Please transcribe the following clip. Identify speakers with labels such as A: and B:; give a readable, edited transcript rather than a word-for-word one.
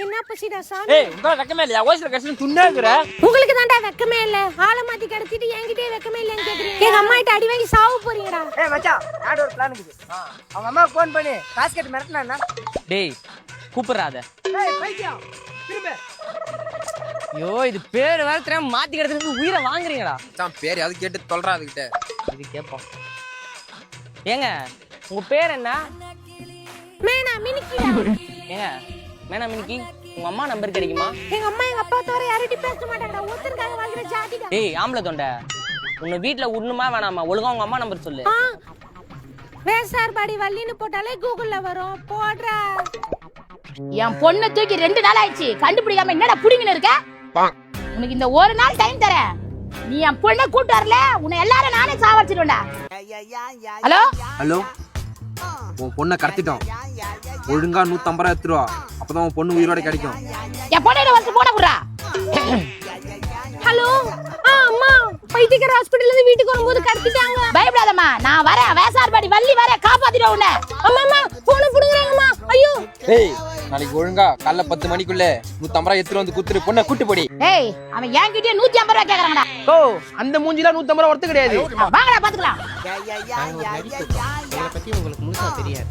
A: என்ன பசிடா சாமி?
B: ஏய் உங்க வெக்கமே இல்லையா? ஓசில கஷ்டம் துண்ணாக்குற.
A: உங்களுக்கு தான்டா வெக்கமே இல்ல. ஆள மாத்தி கடத்திட்டு என்கிட்டயே வெக்கமே இல்லன்னு கேக்குறீங்க. எங்க அம்மா கிட்ட அடி வாங்கி சாவு போறீங்கடா.
C: ஏய் மச்சான், நாடு ஒரு பிளான் இருக்குது. அவங்க அம்மாக்கு ஃபோன் பண்ணி காசு கட்டி மிரட்டினா.
D: டேய் கூப்பிடுறாத.
C: ஏய் பைத்தியம், திரும்ப.
D: ஐயோ இது பேர் வேற தெரியாம மாத்தி கிடத்துக்கு உயிரை வாங்குறீங்கடா.
E: மச்சான் பேர் அது கேட்டு தொல்றா அதுகிட்ட.
D: இது கேப்போம். ஏங்க உங்க பேர் என்ன?
A: மேனா மினிக்கிடா.
D: ஏங்க மேனா மினிக்கி உங்க அம்மா நம்பர் கிடைக்குமா?
A: எங்க அம்மா எங்க அப்பா தவிர யார்கிட்டயும் பேச மாட்டாங்கடா. ஒருத்தருக்காக வாழ்ற ஜாதிடா.
D: டேய் ஆம்பளை தொண்டை, உன்னை வீட்டுல உண்ணுமா வேணாமா? ஒழுங்கா உங்க அம்மா நம்பர் சொல்லு.
A: வேசார்பாடி வள்ளின்னு போட்டாலே கூகுள்ல வரும். போடுறா.
F: என் பொண்ணை தூக்கி 2 நாள் ஆயிடுச்சு, கண்டுபிடிக்காம என்னடா புடிங்கன்னு இருக்க? உனக்கு இந்த ஒரு நாள் டைம் தரேன். நீ என் பொண்ணை கூட்டு வரல, உன்னை எல்லாரும் நானே சாவடிச்சிடுவேன்டா. ஹலோ
E: ஹலோ, உன் பொண்ணை கடத்திட்டோம். ஒழுங்கா 150 ரூபா எடுத்துருவா, அப்பதான் உன் பொண்ணு உயிரோட கிடைக்கும்.
F: என் பொண்ணை வந்து போட குடுறா.
A: ஹலோ அம்மா, பைத்தியக்கார ஹாஸ்பிடல்ல இருந்து வீட்டுக்கு வரும்போது கடத்திட்டாங்க.
F: பயப்படாதம்மா, நான் வரேன். வேசார்பாடி வள்ளி வரேன், காப்பாத்திடுவேன் உன்னை.
A: அம்மா போன புடுங்கறாங்கம்மா. ஐயோ
E: ஏய் நாளைக்கு ஒழுங்கா காலைல 10 மணிக்குள்ள 150 ரூபா எடுத்துட்டு வந்து குத்துரு, பொண்ணை கூட்டி போடி.
F: ஏய் அவன் என்கிட்டயே 150 ரூபா கேக்குறாங்கடா.
D: ஓ அந்த மூஞ்சில 150 ரூபா ஒர்த்து கிடையாது.
F: வாங்கடா பாத்துக்கலாம்.
D: உங்களை பத்தி உங்களுக்கு முழுசா தெரியாது.